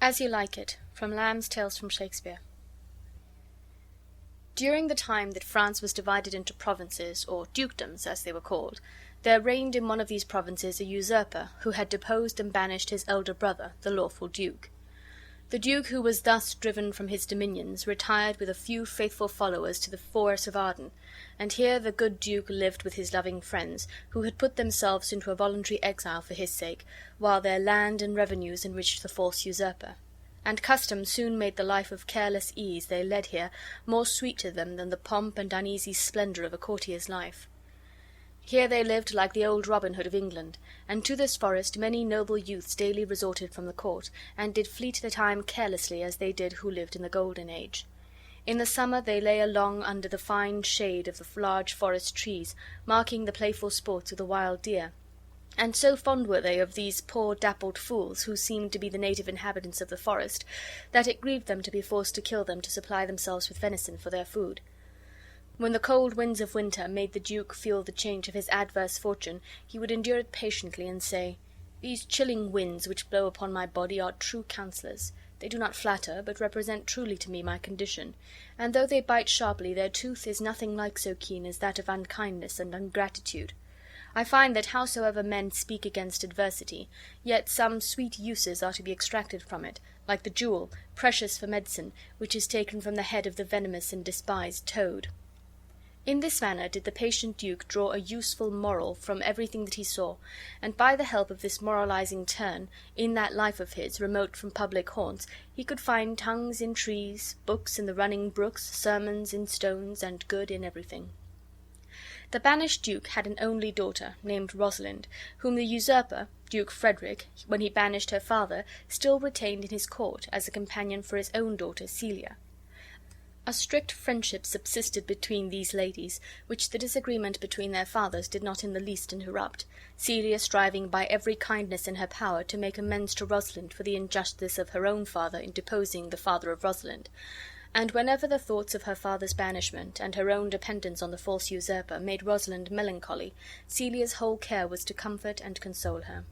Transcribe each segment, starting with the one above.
As You Like It, from Lamb's Tales from Shakespeare. During the time that France was divided into provinces, or dukedoms as they were called, there reigned in one of these provinces a usurper who had deposed and banished his elder brother, the lawful duke. The duke, who was thus driven from his dominions, retired with a few faithful followers to the forest of Arden, and here the good duke lived with his loving friends, who had put themselves into a voluntary exile for his sake, while their land and revenues enriched the false usurper. And custom soon made the life of careless ease they led here more sweet to them than the pomp and uneasy splendor of a courtier's life. Here they lived like the old Robin Hood of England, and to this forest many noble youths daily resorted from the court, and did fleet the time carelessly as they did who lived in the golden age. In the summer they lay along under the fine shade of the large forest trees, marking the playful sports of the wild deer, and so fond were they of these poor dappled fools, who seemed to be the native inhabitants of the forest, that it grieved them to be forced to kill them to supply themselves with venison for their food. When the cold winds of winter made the duke feel the change of his adverse fortune, he would endure it patiently, and say, "These chilling winds which blow upon my body are true counsellors. They do not flatter, but represent truly to me my condition, and though they bite sharply, their tooth is nothing like so keen as that of unkindness and ingratitude. I find that howsoever men speak against adversity, yet some sweet uses are to be extracted from it, like the jewel, precious for medicine, which is taken from the head of the venomous and despised toad." In this manner did the patient duke draw a useful moral from everything that he saw, and by the help of this moralizing turn, in that life of his, remote from public haunts, he could find tongues in trees, books in the running brooks, sermons in stones, and good in everything. The banished duke had an only daughter, named Rosalind, whom the usurper, Duke Frederick, when he banished her father, still retained in his court as a companion for his own daughter Celia. A strict friendship subsisted between these ladies, which the disagreement between their fathers did not in the least interrupt, Celia striving by every kindness in her power to make amends to Rosalind for the injustice of her own father in deposing the father of Rosalind, and whenever the thoughts of her father's banishment, and her own dependence on the false usurper, made Rosalind melancholy, Celia's whole care was to comfort and console her.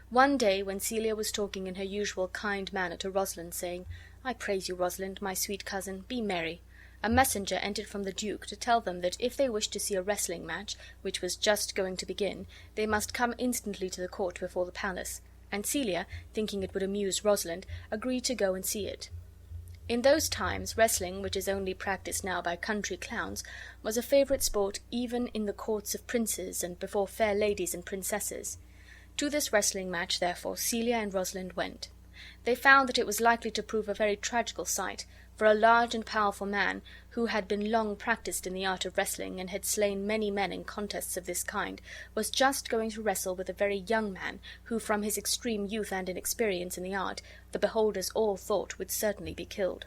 One day, when Celia was talking in her usual kind manner to Rosalind, saying, "I praise you, Rosalind, my sweet cousin, be merry," a messenger entered from the duke to tell them that if they wished to see a wrestling match, which was just going to begin, they must come instantly to the court before the palace, and Celia, thinking it would amuse Rosalind, agreed to go and see it. In those times wrestling, which is only practised now by country clowns, was a favourite sport even in the courts of princes and before fair ladies and princesses. To this wrestling match, therefore, Celia and Rosalind went. They found that it was likely to prove a very tragical sight, for a large and powerful man, who had been long practised in the art of wrestling and had slain many men in contests of this kind, was just going to wrestle with a very young man, who from his extreme youth and inexperience in the art, the beholders all thought would certainly be killed.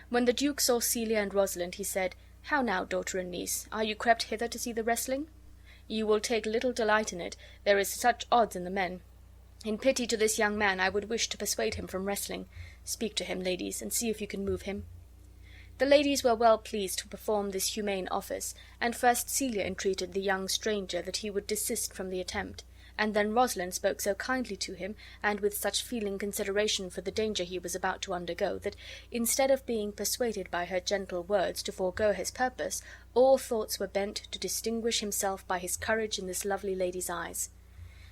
When the duke saw Celia and Rosalind, he said, "How now, daughter and niece, are you crept hither to see the wrestling? You will take little delight in it, there is such odds in the men. In pity to this young man I would wish to persuade him from wrestling. Speak to him, ladies, and see if you can move him." The ladies were well pleased to perform this humane office, and first Celia entreated the young stranger that he would desist from the attempt, and then Rosalind spoke so kindly to him, and with such feeling consideration for the danger he was about to undergo, that, instead of being persuaded by her gentle words to forego his purpose, all thoughts were bent to distinguish himself by his courage in this lovely lady's eyes.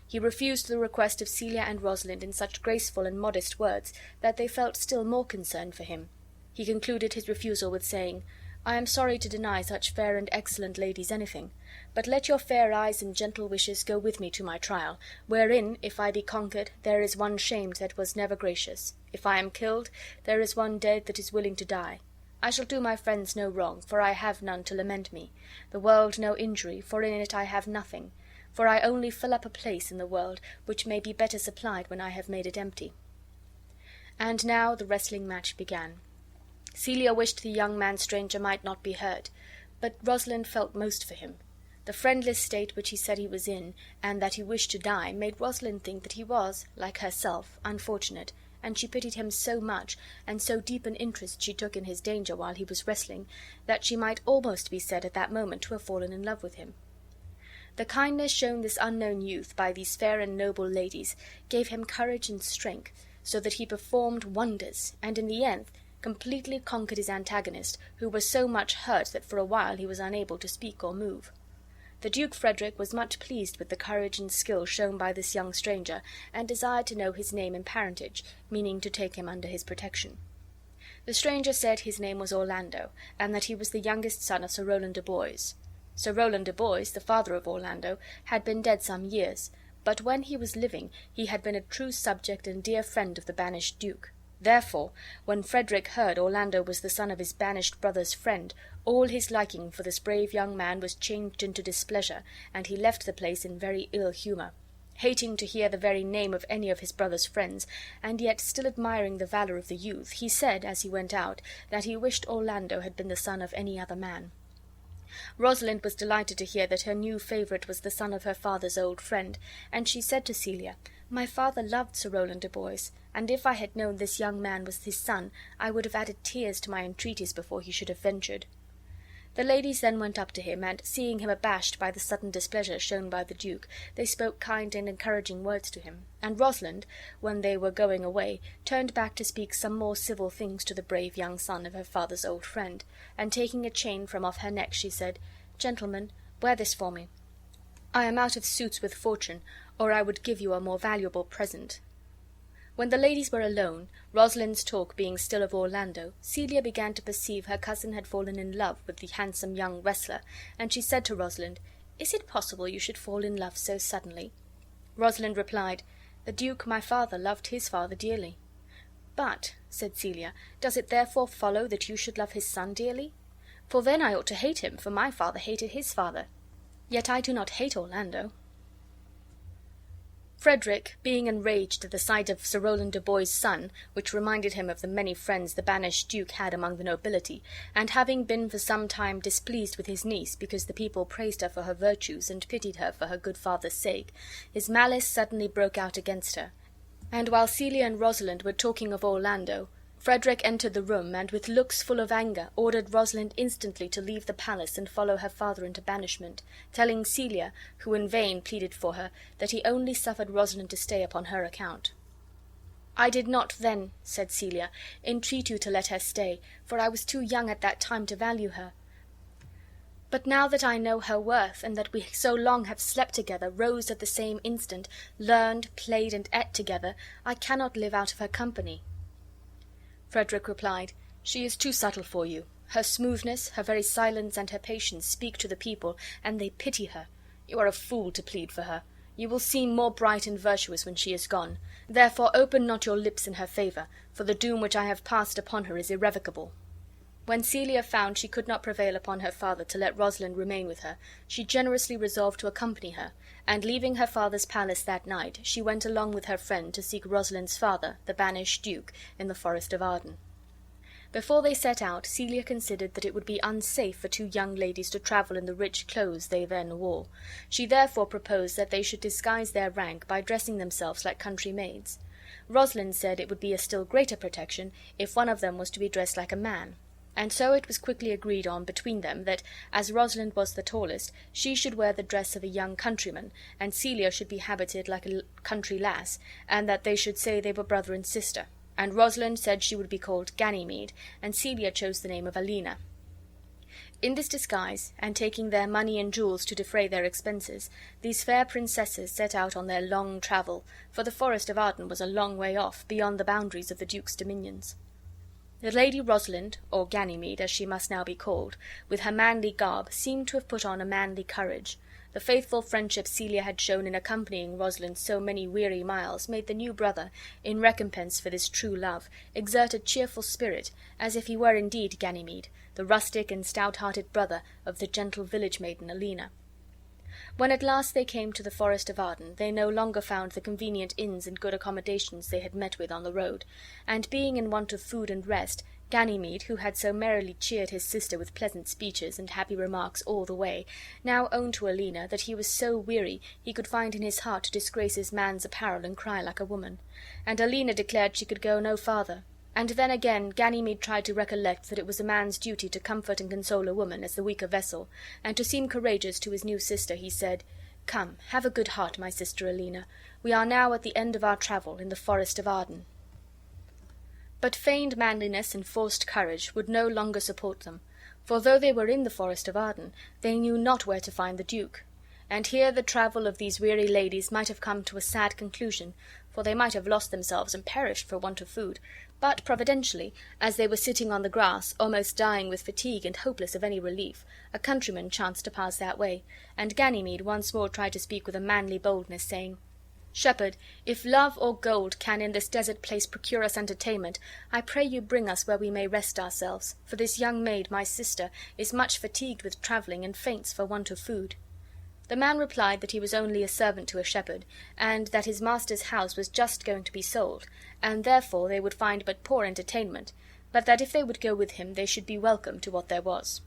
He refused the request of Celia and Rosalind in such graceful and modest words that they felt still more concern for him. He concluded his refusal with saying, "I am sorry to deny such fair and excellent ladies anything, but let your fair eyes and gentle wishes go with me to my trial, wherein, if I be conquered, there is one shamed that was never gracious. If I am killed, there is one dead that is willing to die. I shall do my friends no wrong, for I have none to lament me, the world no injury, for in it I have nothing, for I only fill up a place in the world, which may be better supplied when I have made it empty." And now the wrestling match began. Celia wished the young man-stranger might not be hurt, but Rosalind felt most for him. The friendless state which he said he was in, and that he wished to die, made Rosalind think that he was, like herself, unfortunate, and she pitied him so much, and so deep an interest she took in his danger while he was wrestling, that she might almost be said at that moment to have fallen in love with him. The kindness shown this unknown youth by these fair and noble ladies gave him courage and strength, so that he performed wonders, and in the end completely conquered his antagonist, who was so much hurt that for a while he was unable to speak or move. The Duke Frederick was much pleased with the courage and skill shown by this young stranger, and desired to know his name and parentage, meaning to take him under his protection. The stranger said his name was Orlando, and that he was the youngest son of Sir Rowland de Boys. Sir Rowland de Boys, the father of Orlando, had been dead some years, but when he was living he had been a true subject and dear friend of the banished duke. Therefore, when Frederick heard Orlando was the son of his banished brother's friend, all his liking for this brave young man was changed into displeasure, and he left the place in very ill humour, hating to hear the very name of any of his brother's friends, and yet still admiring the valour of the youth. He said, as he went out, that he wished Orlando had been the son of any other man. Rosalind was delighted to hear that her new favourite was the son of her father's old friend, and she said to Celia, "My father loved Sir Rowland de Boys, and if I had known this young man was his son, I would have added tears to my entreaties before he should have ventured." The ladies then went up to him, and, seeing him abashed by the sudden displeasure shown by the Duke, they spoke kind and encouraging words to him, and Rosalind, when they were going away, turned back to speak some more civil things to the brave young son of her father's old friend, and taking a chain from off her neck, she said, "Gentlemen, wear this for me. I am out of suits with fortune, or I would give you a more valuable present." When the ladies were alone, Rosalind's talk being still of Orlando, Celia began to perceive her cousin had fallen in love with the handsome young wrestler, and she said to Rosalind, "Is it possible you should fall in love so suddenly?" Rosalind replied, "The Duke, my father, loved his father dearly." "But," said Celia, "does it therefore follow that you should love his son dearly? For then I ought to hate him, for my father hated his father. Yet I do not hate Orlando." Frederick, being enraged at the sight of Sir Rowland de Boys' son, which reminded him of the many friends the banished duke had among the nobility, and having been for some time displeased with his niece because the people praised her for her virtues and pitied her for her good father's sake, his malice suddenly broke out against her, and while Celia and Rosalind were talking of Orlando, Frederick entered the room, and with looks full of anger ordered Rosalind instantly to leave the palace and follow her father into banishment, telling Celia, who in vain pleaded for her, that he only suffered Rosalind to stay upon her account. "I did not then," said Celia, "entreat you to let her stay, for I was too young at that time to value her. But now that I know her worth, and that we so long have slept together, rose at the same instant, learned, played, and ate together, I cannot live out of her company." Frederick replied, "She is too subtle for you. Her smoothness, her very silence, and her patience speak to the people, and they pity her. You are a fool to plead for her. You will seem more bright and virtuous when she is gone. Therefore open not your lips in her favour, for the doom which I have passed upon her is irrevocable." When Celia found she could not prevail upon her father to let Rosalind remain with her, she generously resolved to accompany her, and leaving her father's palace that night, she went along with her friend to seek Rosalind's father, the banished duke, in the forest of Arden. Before they set out, Celia considered that it would be unsafe for two young ladies to travel in the rich clothes they then wore. She therefore proposed that they should disguise their rank by dressing themselves like country maids. Rosalind said it would be a still greater protection if one of them was to be dressed like a man, and so it was quickly agreed on between them that, as Rosalind was the tallest, she should wear the dress of a young countryman, and Celia should be habited like a country lass, and that they should say they were brother and sister, and Rosalind said she would be called Ganymede, and Celia chose the name of Alina. In this disguise, and taking their money and jewels to defray their expenses, these fair princesses set out on their long travel, for the forest of Arden was a long way off, beyond the boundaries of the Duke's dominions. The Lady Rosalind, or Ganymede, as she must now be called, with her manly garb, seemed to have put on a manly courage. The faithful friendship Celia had shown in accompanying Rosalind so many weary miles made the new brother, in recompense for this true love, exert a cheerful spirit, as if he were indeed Ganymede, the rustic and stout-hearted brother of the gentle village maiden Alina. When at last they came to the forest of Arden, they no longer found the convenient inns and good accommodations they had met with on the road, and being in want of food and rest, Ganymede, who had so merrily cheered his sister with pleasant speeches and happy remarks all the way, now owned to Alina that he was so weary he could find in his heart to disgrace his man's apparel and cry like a woman, and Alina declared she could go no farther. And then again Ganymede tried to recollect that it was a man's duty to comfort and console a woman as the weaker vessel, and to seem courageous to his new sister he said, "Come, have a good heart, my sister Alina. We are now at the end of our travel, in the forest of Arden." But feigned manliness and forced courage would no longer support them, for though they were in the forest of Arden, they knew not where to find the Duke. And here the travel of these weary ladies might have come to a sad conclusion, for they might have lost themselves and perished for want of food. But providentially, as they were sitting on the grass, almost dying with fatigue and hopeless of any relief, a countryman chanced to pass that way, and Ganymede once more tried to speak with a manly boldness, saying, "Shepherd, if love or gold can in this desert place procure us entertainment, I pray you bring us where we may rest ourselves, for this young maid, my sister, is much fatigued with travelling, and faints for want of food." The man replied that he was only a servant to a shepherd, and that his master's house was just going to be sold, and therefore they would find but poor entertainment, but that if they would go with him they should be welcome to what there was.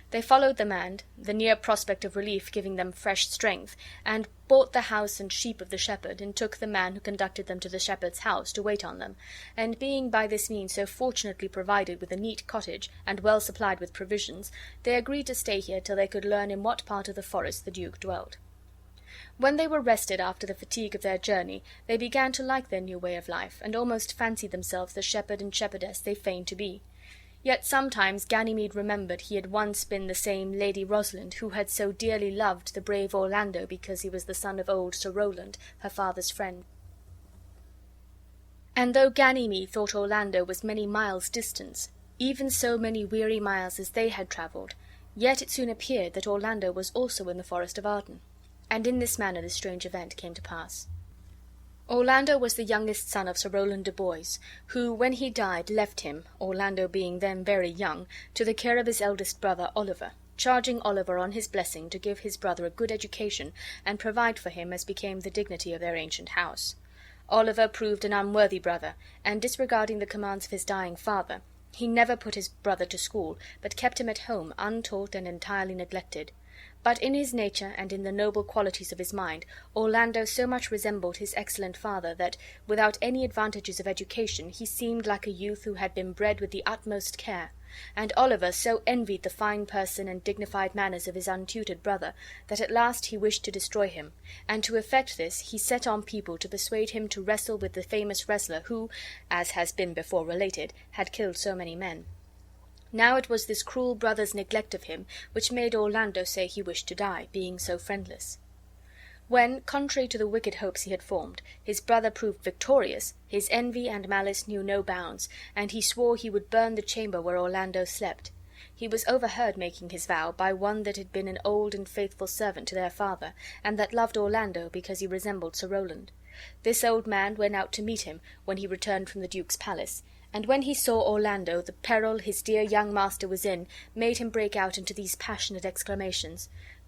They followed the man, the near prospect of relief giving them fresh strength, and bought the house and sheep of the shepherd, and took the man who conducted them to the shepherd's house to wait on them, and being by this means so fortunately provided with a neat cottage, and well supplied with provisions, they agreed to stay here till they could learn in what part of the forest the Duke dwelt. When they were rested after the fatigue of their journey, they began to like their new way of life, and almost fancied themselves the shepherd and shepherdess they feigned to be. Yet sometimes Ganymede remembered he had once been the same Lady Rosalind who had so dearly loved the brave Orlando because he was the son of old Sir Rowland, her father's friend. And though Ganymede thought Orlando was many miles distant, even so many weary miles as they had travelled, yet it soon appeared that Orlando was also in the forest of Arden, and in this manner this strange event came to pass. Orlando was the youngest son of Sir Rowland de Boys, who, when he died, left him, Orlando being then very young, to the care of his eldest brother Oliver, charging Oliver on his blessing to give his brother a good education and provide for him as became the dignity of their ancient house. Oliver proved an unworthy brother, and disregarding the commands of his dying father, he never put his brother to school, but kept him at home untaught and entirely neglected. But in his nature and in the noble qualities of his mind, Orlando so much resembled his excellent father that, without any advantages of education, he seemed like a youth who had been bred with the utmost care, and Oliver so envied the fine person and dignified manners of his untutored brother that at last he wished to destroy him, and to effect this he set on people to persuade him to wrestle with the famous wrestler who, as has been before related, had killed so many men. Now it was this cruel brother's neglect of him which made Orlando say he wished to die, being so friendless. When, contrary to the wicked hopes he had formed, his brother proved victorious, his envy and malice knew no bounds, and he swore he would burn the chamber where Orlando slept. He was overheard making his vow by one that had been an old and faithful servant to their father, and that loved Orlando because he resembled Sir Rowland. This old man went out to meet him when he returned from the Duke's palace, and when he saw Orlando, the peril his dear young master was in made him break out into these passionate exclamations.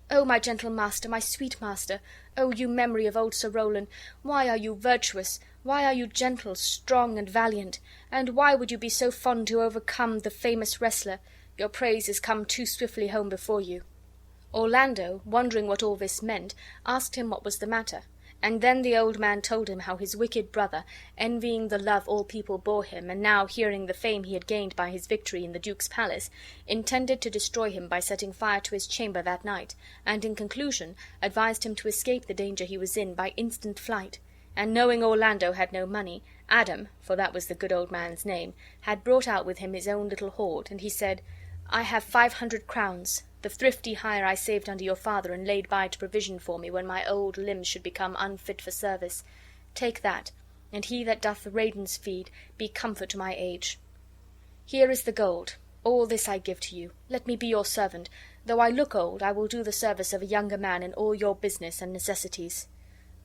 "Oh, my gentle master, my sweet master! Oh, you memory of old Sir Rowland! Why are you virtuous? Why are you gentle, strong, and valiant? And why would you be so fond to overcome the famous wrestler? Your praise is come too swiftly home before you." Orlando, wondering what all this meant, asked him what was the matter. And then the old man told him how his wicked brother, envying the love all people bore him, and now hearing the fame he had gained by his victory in the Duke's palace, intended to destroy him by setting fire to his chamber that night, and in conclusion advised him to escape the danger he was in by instant flight. And knowing Orlando had no money, Adam, for that was the good old man's name, had brought out with him his own little hoard, and he said, "I have 500 crowns, the thrifty hire I saved under your father and laid by to provision for me when my old limbs should become unfit for service. Take that, and he that doth the ravens feed be comfort to my age. Here is the gold. All this I give to you. Let me be your servant. Though I look old, I will do the service of a younger man in all your business and necessities."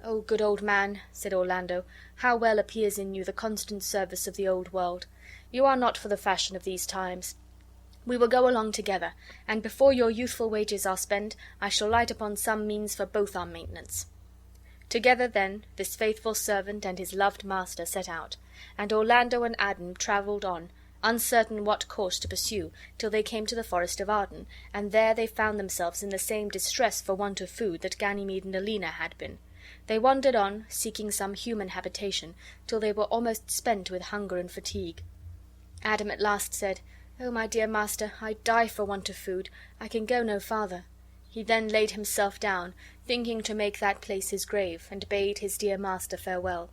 "Oh, good old man," said Orlando, "how well appears in you the constant service of the old world. You are not for the fashion of these times. We will go along together, and before your youthful wages are spent, I shall light upon some means for both our maintenance." Together, then, this faithful servant and his loved master set out, and Orlando and Adam travelled on, uncertain what course to pursue, till they came to the forest of Arden, and there they found themselves in the same distress for want of food that Ganymede and Alina had been. They wandered on, seeking some human habitation, till they were almost spent with hunger and fatigue. Adam at last said, "Oh, my dear master, I die for want of food. I can go no farther." He then laid himself down, thinking to make that place his grave, and bade his dear master farewell.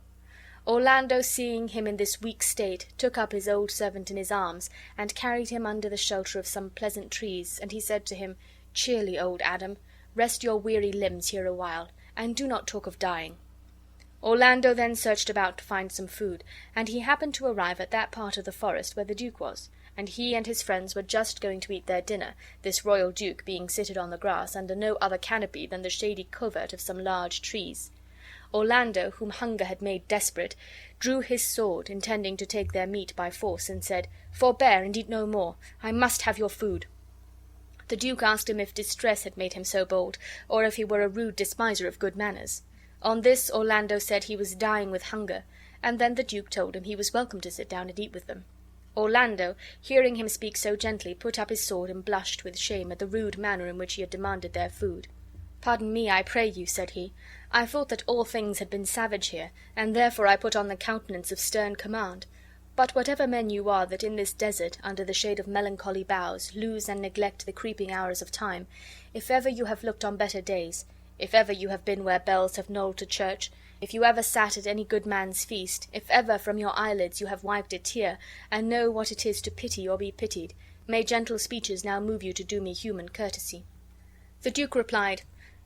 Orlando, seeing him in this weak state, took up his old servant in his arms, and carried him under the shelter of some pleasant trees, and he said to him, "Cheerly, old Adam, rest your weary limbs here a while, and do not talk of dying." Orlando then searched about to find some food, and he happened to arrive at that part of the forest where the Duke was, and he and his friends were just going to eat their dinner, this royal Duke being seated on the grass under no other canopy than the shady covert of some large trees. Orlando, whom hunger had made desperate, drew his sword, intending to take their meat by force, and said, "Forbear, and eat no more. I must have your food." The Duke asked him if distress had made him so bold, or if he were a rude despiser of good manners. On this Orlando said he was dying with hunger, and then the Duke told him he was welcome to sit down and eat with them. Orlando, hearing him speak so gently, put up his sword and blushed with shame at the rude manner in which he had demanded their food. "Pardon me, I pray you," said he. "I thought that all things had been savage here, and therefore I put on the countenance of stern command. But whatever men you are that in this desert, under the shade of melancholy boughs, lose and neglect the creeping hours of time, if ever you have looked on better days, if ever you have been where bells have knolled to church, if you ever sat at any good man's feast, if ever from your eyelids you have wiped a tear, and know what it is to pity or be pitied, may gentle speeches now move you to do me human courtesy." The Duke replied,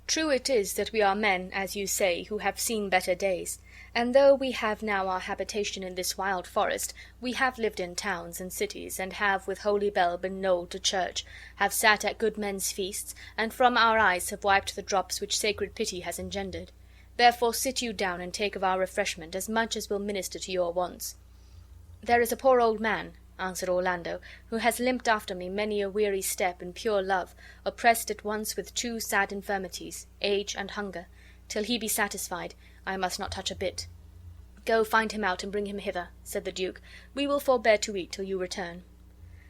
"True it is that we are men, as you say, who have seen better days, and though we have now our habitation in this wild forest, we have lived in towns and cities, and have with holy bell been knolled to church, have sat at good men's feasts, and from our eyes have wiped the drops which sacred pity has engendered. Therefore sit you down and take of our refreshment as much as will minister to your wants." "There is a poor old man," answered Orlando, "who has limped after me many a weary step in pure love, oppressed at once with two sad infirmities, age and hunger. Till he be satisfied, I must not touch a bit." "Go find him out and bring him hither," said the Duke. "We will forbear to eat till you return."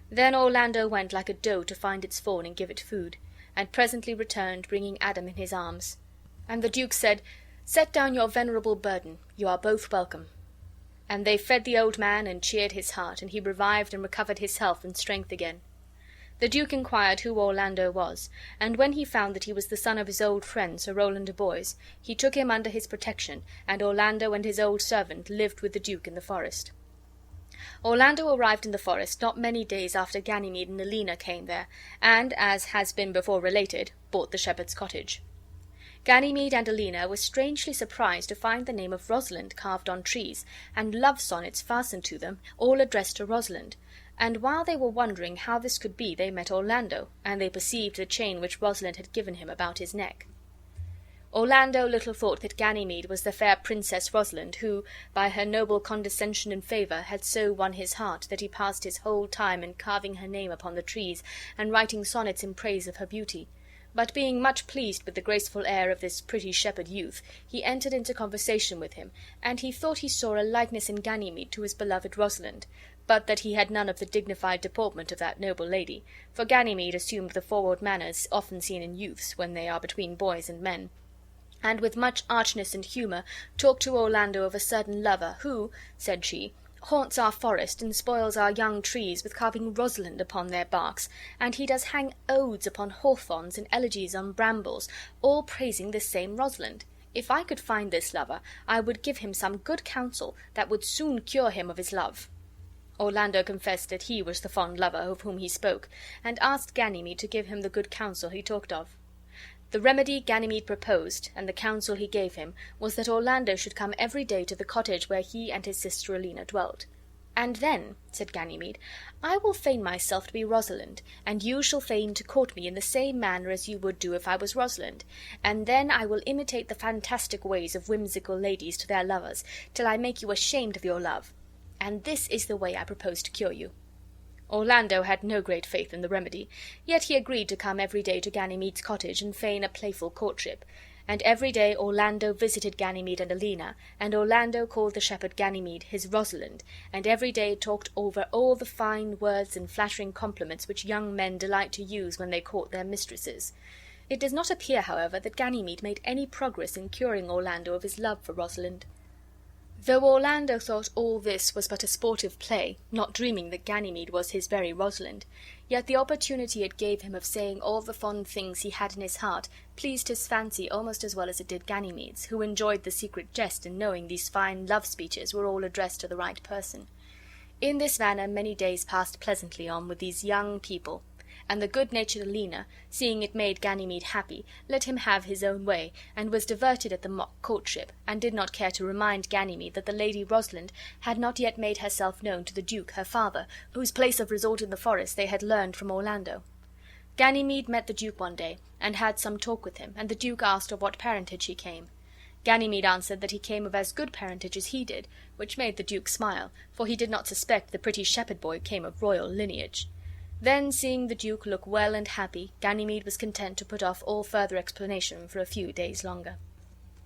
Then Orlando went like a doe to find its fawn and give it food, and presently returned, bringing Adam in his arms. And the Duke said, "Set down your venerable burden. You are both welcome." And they fed the old man and cheered his heart, and he revived and recovered his health and strength again. The Duke inquired who Orlando was, and when he found that he was the son of his old friend Sir Rowland de Boys, he took him under his protection, and Orlando and his old servant lived with the Duke in the forest. Orlando arrived in the forest not many days after Ganymede and Alina came there, and, as has been before related, bought the shepherd's cottage. Ganymede and Alina were strangely surprised to find the name of Rosalind carved on trees, and love sonnets fastened to them, all addressed to Rosalind. And while they were wondering how this could be, they met Orlando, and they perceived the chain which Rosalind had given him about his neck. Orlando little thought that Ganymede was the fair Princess Rosalind, who, by her noble condescension and favour, had so won his heart that he passed his whole time in carving her name upon the trees, and writing sonnets in praise of her beauty. But being much pleased with the graceful air of this pretty shepherd youth, he entered into conversation with him, and he thought he saw a likeness in Ganymede to his beloved Rosalind, but that he had none of the dignified deportment of that noble lady, for Ganymede assumed the forward manners often seen in youths when they are between boys and men, and with much archness and humour talked to Orlando of a certain lover who, said she, haunts our forest and spoils our young trees with carving Rosalind upon their barks, and he does hang odes upon hawthorns and elegies on brambles, all praising this same Rosalind. If I could find this lover, I would give him some good counsel that would soon cure him of his love. Orlando confessed that he was the fond lover of whom he spoke, and asked Ganymede to give him the good counsel he talked of. The remedy Ganymede proposed, and the counsel he gave him, was that Orlando should come every day to the cottage where he and his sister Alina dwelt. "And then," said Ganymede, "I will feign myself to be Rosalind, and you shall feign to court me in the same manner as you would do if I was Rosalind, and then I will imitate the fantastic ways of whimsical ladies to their lovers, till I make you ashamed of your love. And this is the way I propose to cure you." Orlando had no great faith in the remedy, yet he agreed to come every day to Ganymede's cottage and feign a playful courtship. And every day Orlando visited Ganymede and Alina, and Orlando called the shepherd Ganymede his Rosalind, and every day talked over all the fine words and flattering compliments which young men delight to use when they court their mistresses. It does not appear, however, that Ganymede made any progress in curing Orlando of his love for Rosalind. Though Orlando thought all this was but a sportive play, not dreaming that Ganymede was his very Rosalind, yet the opportunity it gave him of saying all the fond things he had in his heart pleased his fancy almost as well as it did Ganymede's, who enjoyed the secret jest in knowing these fine love speeches were all addressed to the right person. In this manner many days passed pleasantly on with these young people, and the good-natured Alina, seeing it made Ganymede happy, let him have his own way, and was diverted at the mock courtship, and did not care to remind Ganymede that the Lady Rosalind had not yet made herself known to the Duke her father, whose place of resort in the forest they had learned from Orlando. Ganymede met the Duke one day, and had some talk with him, and the Duke asked of what parentage he came. Ganymede answered that he came of as good parentage as he did, which made the Duke smile, for he did not suspect the pretty shepherd boy came of royal lineage. Then, seeing the Duke look well and happy, Ganymede was content to put off all further explanation for a few days longer.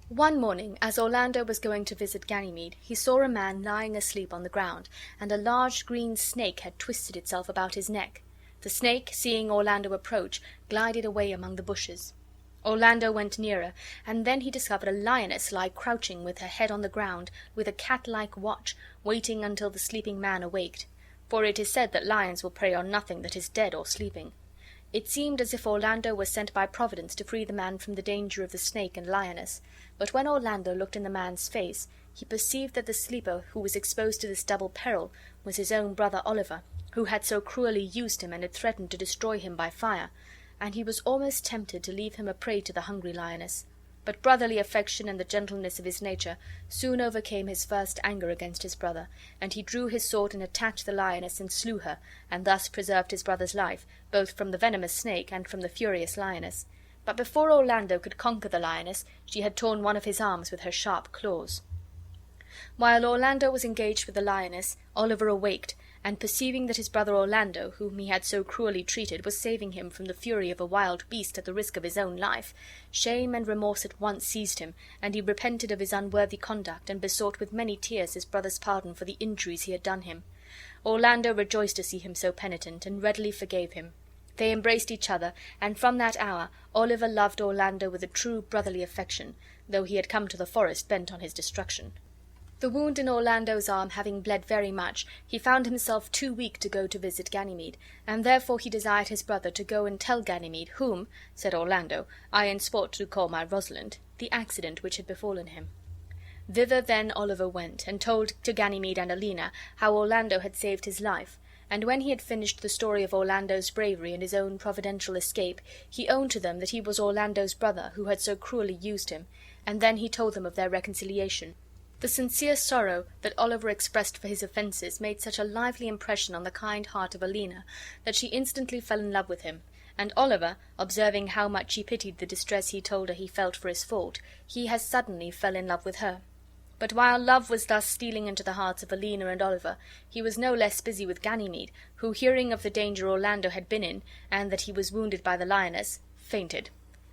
One morning, as Orlando was going to visit Ganymede, he saw a man lying asleep on the ground, and a large green snake had twisted itself about his neck. The snake, seeing Orlando approach, glided away among the bushes. Orlando went nearer, and then he discovered a lioness lie crouching with her head on the ground, with a cat-like watch, waiting until the sleeping man awaked. For it is said that lions will prey on nothing that is dead or sleeping. It seemed as if Orlando was sent by Providence to free the man from the danger of the snake and lioness, but when Orlando looked in the man's face, he perceived that the sleeper who was exposed to this double peril was his own brother Oliver, who had so cruelly used him and had threatened to destroy him by fire, and he was almost tempted to leave him a prey to the hungry lioness. But brotherly affection and the gentleness of his nature soon overcame his first anger against his brother, and he drew his sword and attacked the lioness and slew her, and thus preserved his brother's life, both from the venomous snake and from the furious lioness. But before Orlando could conquer the lioness, she had torn one of his arms with her sharp claws. While Orlando was engaged with the lioness, Oliver awaked, and perceiving that his brother Orlando, whom he had so cruelly treated, was saving him from the fury of a wild beast at the risk of his own life, shame and remorse at once seized him, and he repented of his unworthy conduct, and besought with many tears his brother's pardon for the injuries he had done him. Orlando rejoiced to see him so penitent, and readily forgave him. They embraced each other, and from that hour Oliver loved Orlando with a true brotherly affection, though he had come to the forest bent on his destruction. The wound in Orlando's arm having bled very much, he found himself too weak to go to visit Ganymede, and therefore he desired his brother to go and tell Ganymede, whom, said Orlando, I in sport do call my Rosalind, the accident which had befallen him. Thither then Oliver went, and told to Ganymede and Alina how Orlando had saved his life, and when he had finished the story of Orlando's bravery and his own providential escape, he owned to them that he was Orlando's brother who had so cruelly used him, and then he told them of their reconciliation. The sincere sorrow that Oliver expressed for his offences made such a lively impression on the kind heart of Alina that she instantly fell in love with him, and Oliver, observing how much he pitied the distress he told her he felt for his fault, he as suddenly fell in love with her. But while love was thus stealing into the hearts of Alina and Oliver, he was no less busy with Ganymede, who, hearing of the danger Orlando had been in, and that he was wounded by the lioness, fainted.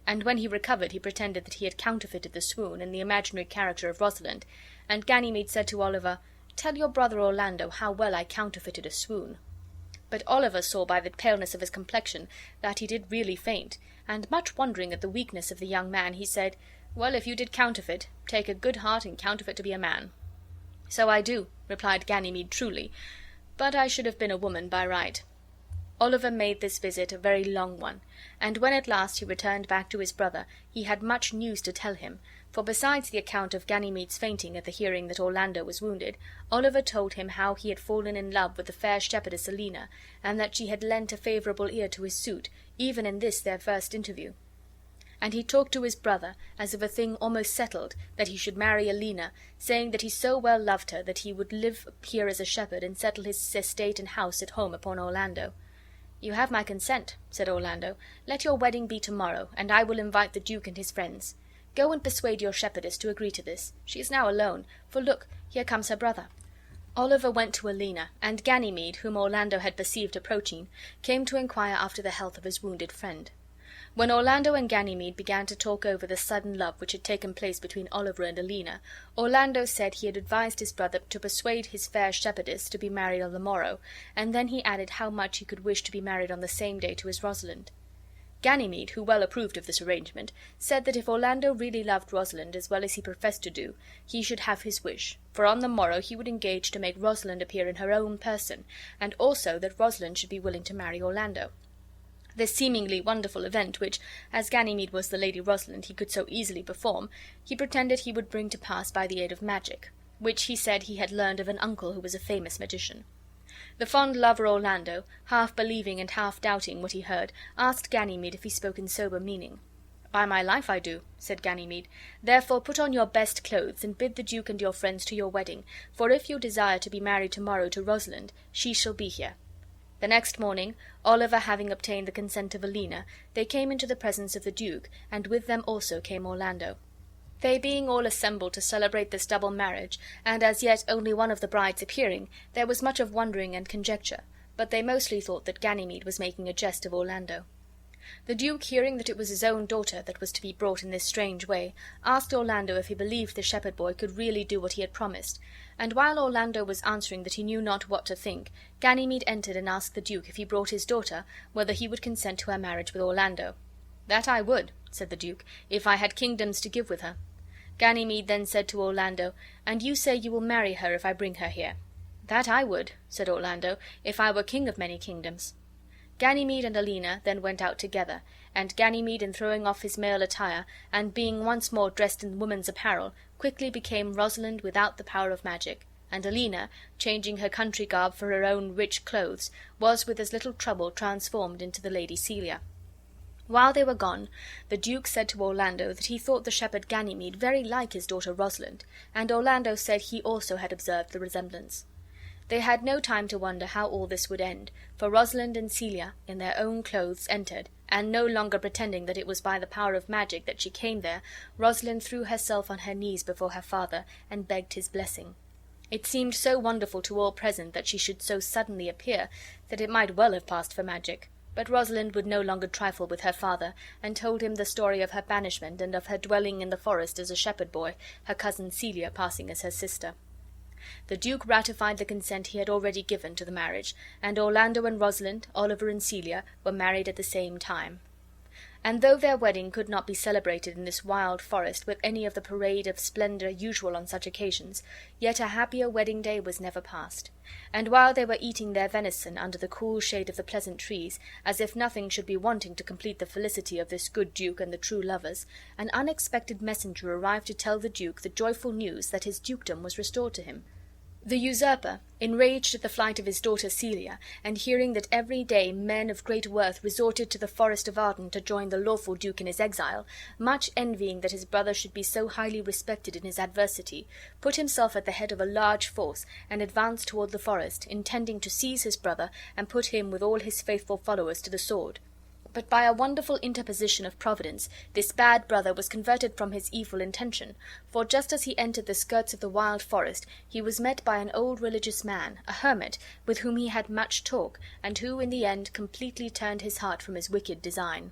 And when he recovered he pretended that he had counterfeited the swoon in the imaginary character of Rosalind, and Ganymede said to Oliver, Tell your brother Orlando how well I counterfeited a swoon. But Oliver saw by the paleness of his complexion that he did really faint, and much wondering at the weakness of the young man, he said, Well, if you did counterfeit, take a good heart and counterfeit to be a man. So I do, replied Ganymede truly, but I should have been a woman by right. Oliver made this visit a very long one, and when at last he returned back to his brother, he had much news to tell him, for besides the account of Ganymede's fainting at the hearing that Orlando was wounded, Oliver told him how he had fallen in love with the fair shepherdess Alina, and that she had lent a favourable ear to his suit, even in this their first interview. And he talked to his brother, as of a thing almost settled, that he should marry Alina, saying that he so well loved her that he would live here as a shepherd, and settle his estate and house at home upon Orlando. You have my consent, said Orlando. Let your wedding be tomorrow, and I will invite the Duke and his friends. Go and persuade your shepherdess to agree to this. She is now alone, for look, here comes her brother. Oliver went to Alina, and Ganymede, whom Orlando had perceived approaching, came to inquire after the health of his wounded friend. When Orlando and Ganymede began to talk over the sudden love which had taken place between Oliver and Alina, Orlando said he had advised his brother to persuade his fair shepherdess to be married on the morrow, and then he added how much he could wish to be married on the same day to his Rosalind. Ganymede, who well approved of this arrangement, said that if Orlando really loved Rosalind as well as he professed to do, he should have his wish, for on the morrow he would engage to make Rosalind appear in her own person, and also that Rosalind should be willing to marry Orlando. This seemingly wonderful event, which, as Ganymede was the Lady Rosalind, he could so easily perform, he pretended he would bring to pass by the aid of magic, which he said he had learned of an uncle who was a famous magician. The fond lover Orlando, half believing and half doubting what he heard, asked Ganymede if he spoke in sober meaning. "By my life I do," said Ganymede. "Therefore put on your best clothes, and bid the Duke and your friends to your wedding, for if you desire to be married tomorrow to Rosalind, she shall be here." The next morning, Oliver having obtained the consent of Alina, they came into the presence of the Duke, and with them also came Orlando. They being all assembled to celebrate this double marriage, and as yet only one of the brides appearing, there was much of wondering and conjecture, but they mostly thought that Ganymede was making a jest of Orlando. The Duke, hearing that it was his own daughter that was to be brought in this strange way, asked Orlando if he believed the shepherd boy could really do what he had promised, and while Orlando was answering that he knew not what to think, Ganymede entered and asked the Duke if he brought his daughter, whether he would consent to her marriage with Orlando. "That I would," said the Duke, "if I had kingdoms to give with her." Ganymede then said to Orlando, "And you say you will marry her if I bring her here?" "That I would," said Orlando, "if I were king of many kingdoms." Ganymede and Alina then went out together, and Ganymede, in throwing off his male attire, and being once more dressed in woman's apparel, quickly became Rosalind without the power of magic, and Alina, changing her country garb for her own rich clothes, was with as little trouble transformed into the Lady Celia. While they were gone, the Duke said to Orlando that he thought the shepherd Ganymede very like his daughter Rosalind, and Orlando said he also had observed the resemblance. They had no time to wonder how all this would end, for Rosalind and Celia, in their own clothes, entered, and no longer pretending that it was by the power of magic that she came there, Rosalind threw herself on her knees before her father, and begged his blessing. It seemed so wonderful to all present that she should so suddenly appear, that it might well have passed for magic. But Rosalind would no longer trifle with her father, and told him the story of her banishment and of her dwelling in the forest as a shepherd boy, her cousin Celia passing as her sister. The Duke ratified the consent he had already given to the marriage, and Orlando and Rosalind, Oliver and Celia, were married at the same time. And though their wedding could not be celebrated in this wild forest with any of the parade of splendor usual on such occasions, yet a happier wedding day was never passed. And while they were eating their venison under the cool shade of the pleasant trees, as if nothing should be wanting to complete the felicity of this good Duke and the true lovers, an unexpected messenger arrived to tell the Duke the joyful news that his dukedom was restored to him. The usurper, enraged at the flight of his daughter Celia, and hearing that every day men of great worth resorted to the forest of Arden to join the lawful duke in his exile, much envying that his brother should be so highly respected in his adversity, put himself at the head of a large force, and advanced toward the forest, intending to seize his brother and put him with all his faithful followers to the sword. But by a wonderful interposition of Providence, this bad brother was converted from his evil intention, for just as he entered the skirts of the wild forest, he was met by an old religious man, a hermit, with whom he had much talk, and who in the end completely turned his heart from his wicked design.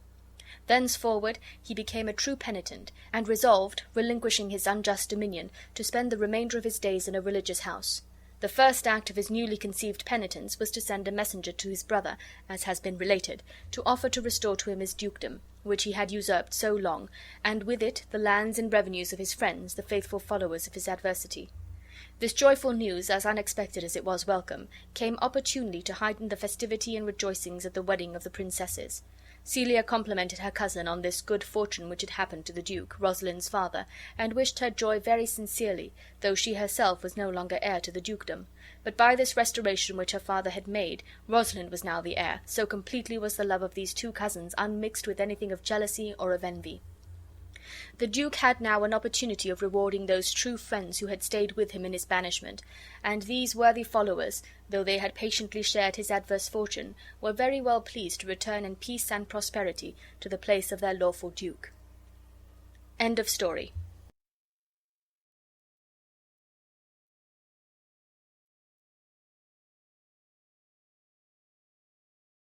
Thenceforward he became a true penitent, and resolved, relinquishing his unjust dominion, to spend the remainder of his days in a religious house. The first act of his newly conceived penitence was to send a messenger to his brother, as has been related, to offer to restore to him his dukedom, which he had usurped so long, and with it the lands and revenues of his friends, the faithful followers of his adversity. This joyful news, as unexpected as it was welcome, came opportunely to heighten the festivity and rejoicings at the wedding of the princesses. Celia complimented her cousin on this good fortune which had happened to the Duke, Rosalind's father, and wished her joy very sincerely, though she herself was no longer heir to the dukedom. But by this restoration which her father had made, Rosalind was now the heir, so completely was the love of these two cousins unmixed with anything of jealousy or of envy. The Duke had now an opportunity of rewarding those true friends who had stayed with him in his banishment, and these worthy followers, though they had patiently shared his adverse fortune, were very well pleased to return in peace and prosperity to the place of their lawful Duke. End of story.